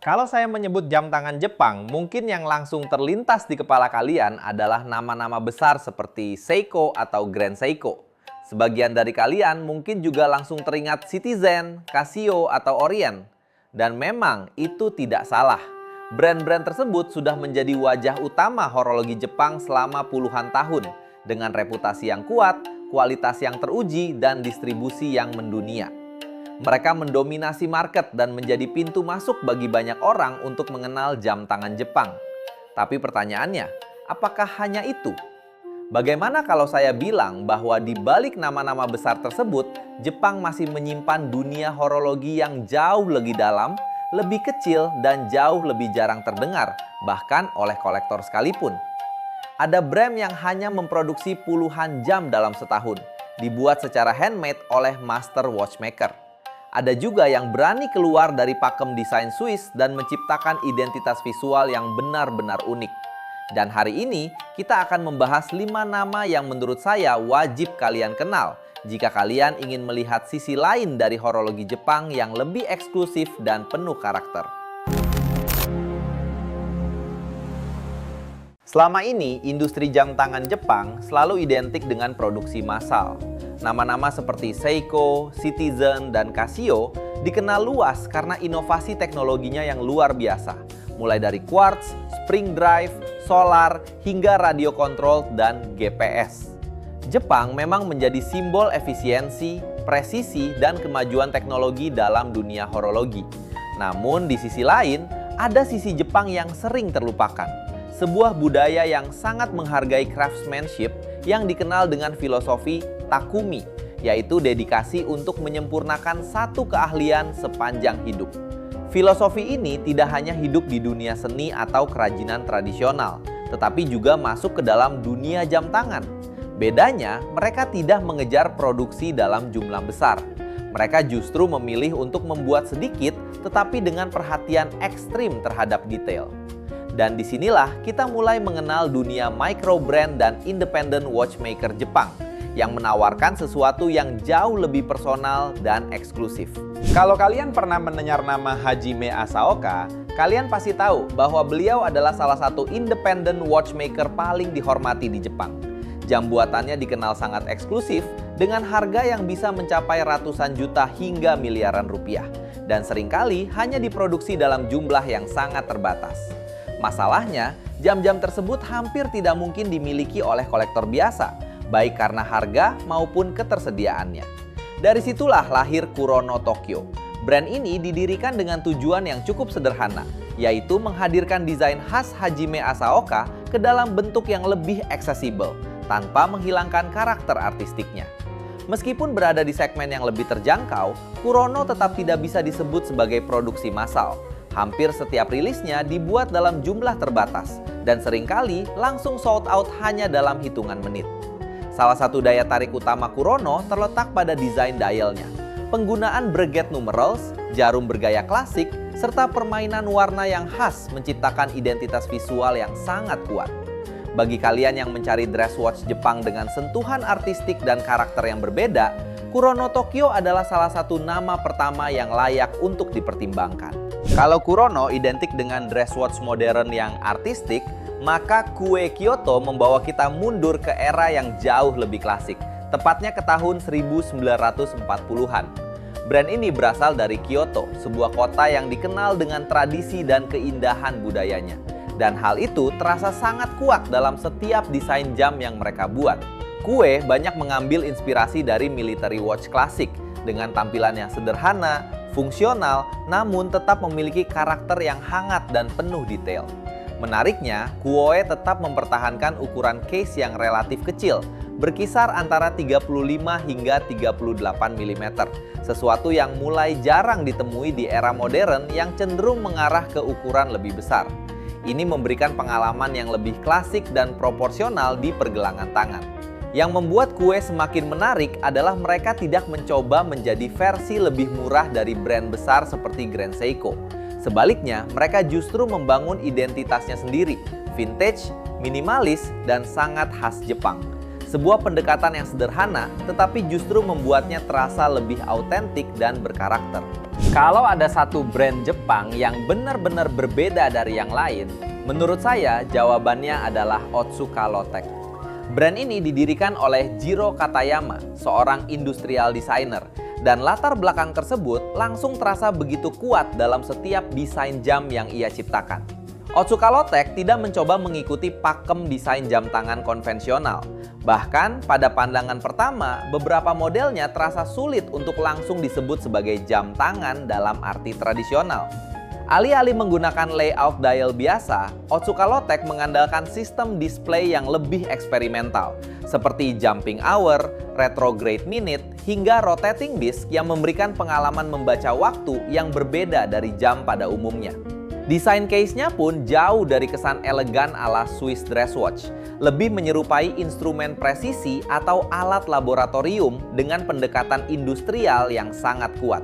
Kalau saya menyebut jam tangan Jepang, mungkin yang langsung terlintas di kepala kalian adalah nama-nama besar seperti Seiko atau Grand Seiko. Sebagian dari kalian mungkin juga langsung teringat Citizen, Casio, atau Orient. Dan memang itu tidak salah. Brand-brand tersebut sudah menjadi wajah utama horologi Jepang selama puluhan tahun dengan reputasi yang kuat, kualitas yang teruji, dan distribusi yang mendunia. Mereka mendominasi market dan menjadi pintu masuk bagi banyak orang untuk mengenal jam tangan Jepang. Tapi pertanyaannya, apakah hanya itu? Bagaimana kalau saya bilang bahwa di balik nama-nama besar tersebut, Jepang masih menyimpan dunia horologi yang jauh lebih dalam, lebih kecil, dan jauh lebih jarang terdengar, bahkan oleh kolektor sekalipun. Ada brand yang hanya memproduksi puluhan jam dalam setahun, dibuat secara handmade oleh master watchmaker. Ada juga yang berani keluar dari pakem desain Swiss dan menciptakan identitas visual yang benar-benar unik. Dan hari ini kita akan membahas 5 nama yang menurut saya wajib kalian kenal jika kalian ingin melihat sisi lain dari horologi Jepang yang lebih eksklusif dan penuh karakter. Selama ini, industri jam tangan Jepang selalu identik dengan produksi massal. Nama-nama seperti Seiko, Citizen, dan Casio dikenal luas karena inovasi teknologinya yang luar biasa. Mulai dari quartz, spring drive, solar, hingga radio control dan GPS. Jepang memang menjadi simbol efisiensi, presisi, dan kemajuan teknologi dalam dunia horologi. Namun di sisi lain, ada sisi Jepang yang sering terlupakan. Sebuah budaya yang sangat menghargai craftsmanship yang dikenal dengan filosofi Takumi, yaitu dedikasi untuk menyempurnakan satu keahlian sepanjang hidup. Filosofi ini tidak hanya hidup di dunia seni atau kerajinan tradisional, tetapi juga masuk ke dalam dunia jam tangan. Bedanya, mereka tidak mengejar produksi dalam jumlah besar. Mereka justru memilih untuk membuat sedikit, tetapi dengan perhatian ekstrim terhadap detail. Dan disinilah kita mulai mengenal dunia micro brand dan independent watchmaker Jepang yang menawarkan sesuatu yang jauh lebih personal dan eksklusif. Kalau kalian pernah mendengar nama Hajime Asaoka, kalian pasti tahu bahwa beliau adalah salah satu independent watchmaker paling dihormati di Jepang. Jam buatannya dikenal sangat eksklusif dengan harga yang bisa mencapai ratusan juta hingga miliaran rupiah dan seringkali hanya diproduksi dalam jumlah yang sangat terbatas. Masalahnya, jam-jam tersebut hampir tidak mungkin dimiliki oleh kolektor biasa, baik karena harga maupun ketersediaannya. Dari situlah lahir Kurono Tokyo. Brand ini didirikan dengan tujuan yang cukup sederhana, yaitu menghadirkan desain khas Hajime Asaoka ke dalam bentuk yang lebih aksesibel, tanpa menghilangkan karakter artistiknya. Meskipun berada di segmen yang lebih terjangkau, Kurono tetap tidak bisa disebut sebagai produksi massal. Hampir setiap rilisnya dibuat dalam jumlah terbatas dan seringkali langsung sold out hanya dalam hitungan menit. Salah satu daya tarik utama Kurono terletak pada desain dialnya. Penggunaan breguet numerals, jarum bergaya klasik, serta permainan warna yang khas menciptakan identitas visual yang sangat kuat. Bagi kalian yang mencari dress watch Jepang dengan sentuhan artistik dan karakter yang berbeda, Kurono Tokyo adalah salah satu nama pertama yang layak untuk dipertimbangkan. Kalau Kurono identik dengan dress watch modern yang artistik, maka Kue Kyoto membawa kita mundur ke era yang jauh lebih klasik, tepatnya ke tahun 1940-an. Brand ini berasal dari Kyoto, sebuah kota yang dikenal dengan tradisi dan keindahan budayanya. Dan hal itu terasa sangat kuat dalam setiap desain jam yang mereka buat. Kue banyak mengambil inspirasi dari military watch klasik dengan tampilan yang sederhana, fungsional, namun tetap memiliki karakter yang hangat dan penuh detail. Menariknya, Kue tetap mempertahankan ukuran case yang relatif kecil, berkisar antara 35 hingga 38 mm, sesuatu yang mulai jarang ditemui di era modern yang cenderung mengarah ke ukuran lebih besar. Ini memberikan pengalaman yang lebih klasik dan proporsional di pergelangan tangan. Yang membuat Kue semakin menarik adalah mereka tidak mencoba menjadi versi lebih murah dari brand besar seperti Grand Seiko. Sebaliknya, mereka justru membangun identitasnya sendiri, vintage, minimalis, dan sangat khas Jepang. Sebuah pendekatan yang sederhana, tetapi justru membuatnya terasa lebih autentik dan berkarakter. Kalau ada satu brand Jepang yang benar-benar berbeda dari yang lain, menurut saya jawabannya adalah Otsuka Lotek. Brand ini didirikan oleh Jiro Katayama, seorang industrial designer. Dan latar belakang tersebut langsung terasa begitu kuat dalam setiap desain jam yang ia ciptakan. Otsuka Lotek tidak mencoba mengikuti pakem desain jam tangan konvensional. Bahkan pada pandangan pertama, beberapa modelnya terasa sulit untuk langsung disebut sebagai jam tangan dalam arti tradisional. Alih-alih menggunakan layout dial biasa, Otsuka Lotek mengandalkan sistem display yang lebih eksperimental, seperti jumping hour, retrograde minute, hingga rotating disc yang memberikan pengalaman membaca waktu yang berbeda dari jam pada umumnya. Desain case-nya pun jauh dari kesan elegan ala Swiss dress watch, lebih menyerupai instrumen presisi atau alat laboratorium dengan pendekatan industrial yang sangat kuat.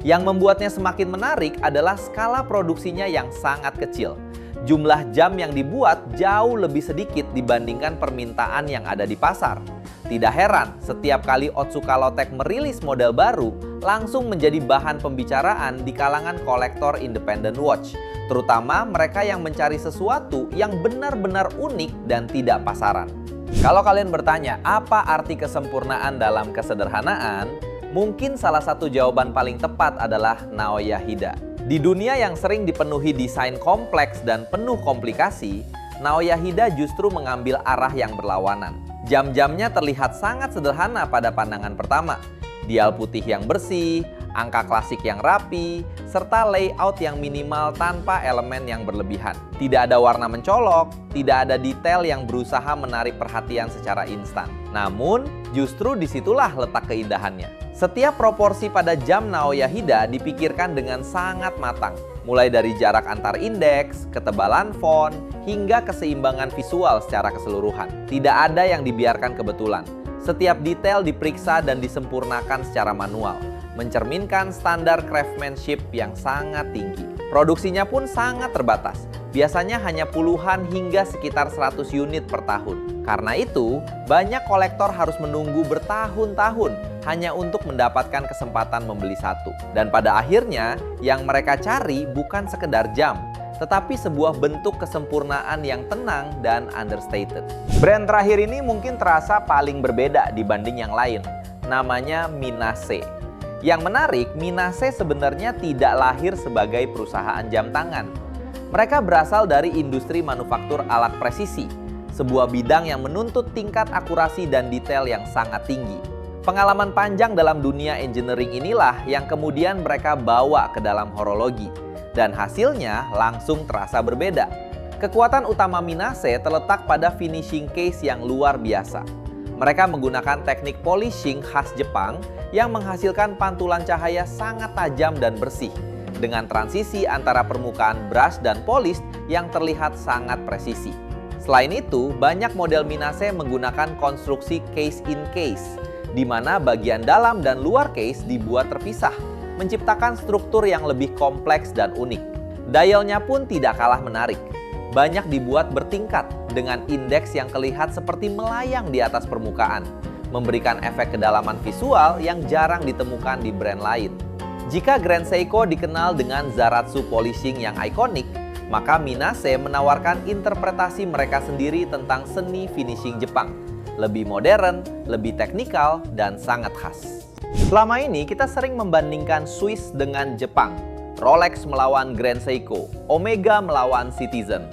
Yang membuatnya semakin menarik adalah skala produksinya yang sangat kecil. Jumlah jam yang dibuat jauh lebih sedikit dibandingkan permintaan yang ada di pasar. Tidak heran, setiap kali Otsuka Lotek merilis model baru, langsung menjadi bahan pembicaraan di kalangan kolektor independent watch, terutama mereka yang mencari sesuatu yang benar-benar unik dan tidak pasaran. Kalau kalian bertanya, apa arti kesempurnaan dalam kesederhanaan? Mungkin salah satu jawaban paling tepat adalah Naoya Hida. Di dunia yang sering dipenuhi desain kompleks dan penuh komplikasi, Naoya Hida justru mengambil arah yang berlawanan. Jam-jamnya terlihat sangat sederhana pada pandangan pertama. Dial putih yang bersih, angka klasik yang rapi, serta layout yang minimal tanpa elemen yang berlebihan. Tidak ada warna mencolok, tidak ada detail yang berusaha menarik perhatian secara instan. Namun, justru disitulah letak keindahannya. Setiap proporsi pada jam Naoya Hida dipikirkan dengan sangat matang. Mulai dari jarak antar indeks, ketebalan font, hingga keseimbangan visual secara keseluruhan. Tidak ada yang dibiarkan kebetulan. Setiap detail diperiksa dan disempurnakan secara manual, mencerminkan standar craftsmanship yang sangat tinggi. Produksinya pun sangat terbatas, biasanya hanya puluhan hingga sekitar 100 unit per tahun. Karena itu, banyak kolektor harus menunggu bertahun-tahun hanya untuk mendapatkan kesempatan membeli satu. Dan pada akhirnya, yang mereka cari bukan sekedar jam, tetapi sebuah bentuk kesempurnaan yang tenang dan understated. Brand terakhir ini mungkin terasa paling berbeda dibanding yang lain. Namanya Minase. Yang menarik, Minase sebenarnya tidak lahir sebagai perusahaan jam tangan. Mereka berasal dari industri manufaktur alat presisi, sebuah bidang yang menuntut tingkat akurasi dan detail yang sangat tinggi. Pengalaman panjang dalam dunia engineering inilah yang kemudian mereka bawa ke dalam horologi. Dan hasilnya langsung terasa berbeda. Kekuatan utama Minase terletak pada finishing case yang luar biasa. Mereka menggunakan teknik polishing khas Jepang yang menghasilkan pantulan cahaya sangat tajam dan bersih, dengan transisi antara permukaan brush dan polish yang terlihat sangat presisi. Selain itu, banyak model Minase menggunakan konstruksi case in case, di mana bagian dalam dan luar case dibuat terpisah, menciptakan struktur yang lebih kompleks dan unik. Dialnya pun tidak kalah menarik. Banyak dibuat bertingkat dengan indeks yang terlihat seperti melayang di atas permukaan, memberikan efek kedalaman visual yang jarang ditemukan di brand lain. Jika Grand Seiko dikenal dengan Zaratsu polishing yang ikonik, maka Minase menawarkan interpretasi mereka sendiri tentang seni finishing Jepang. Lebih modern, lebih teknikal, dan sangat khas. Selama ini kita sering membandingkan Swiss dengan Jepang. Rolex melawan Grand Seiko, Omega melawan Citizen.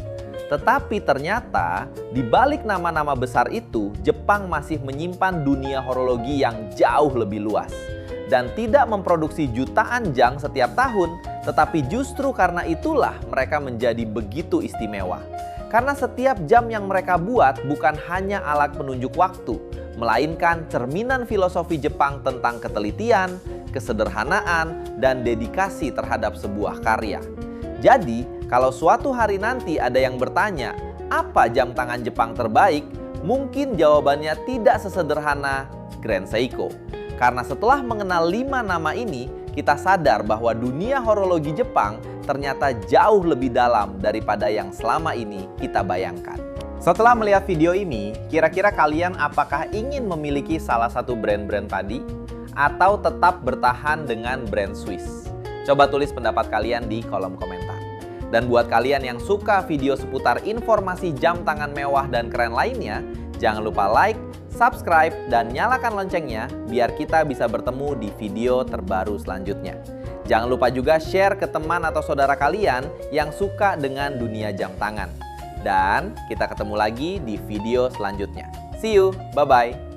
Tetapi ternyata di balik nama-nama besar itu, Jepang masih menyimpan dunia horologi yang jauh lebih luas. Dan tidak memproduksi jutaan jam setiap tahun, tetapi justru karena itulah mereka menjadi begitu istimewa. Karena setiap jam yang mereka buat bukan hanya alat penunjuk waktu, melainkan cerminan filosofi Jepang tentang ketelitian, kesederhanaan, dan dedikasi terhadap sebuah karya. Jadi, kalau suatu hari nanti ada yang bertanya, apa jam tangan Jepang terbaik? Mungkin jawabannya tidak sesederhana Grand Seiko. Karena setelah mengenal 5 nama ini, kita sadar bahwa dunia horologi Jepang ternyata jauh lebih dalam daripada yang selama ini kita bayangkan. Setelah melihat video ini, kira-kira kalian apakah ingin memiliki salah satu brand-brand tadi? Atau tetap bertahan dengan brand Swiss? Coba tulis pendapat kalian di kolom komentar. Dan buat kalian yang suka video seputar informasi jam tangan mewah dan keren lainnya, jangan lupa like, subscribe, dan nyalakan loncengnya biar kita bisa bertemu di video terbaru selanjutnya. Jangan lupa juga share ke teman atau saudara kalian yang suka dengan dunia jam tangan. Dan kita ketemu lagi di video selanjutnya. See you, bye-bye.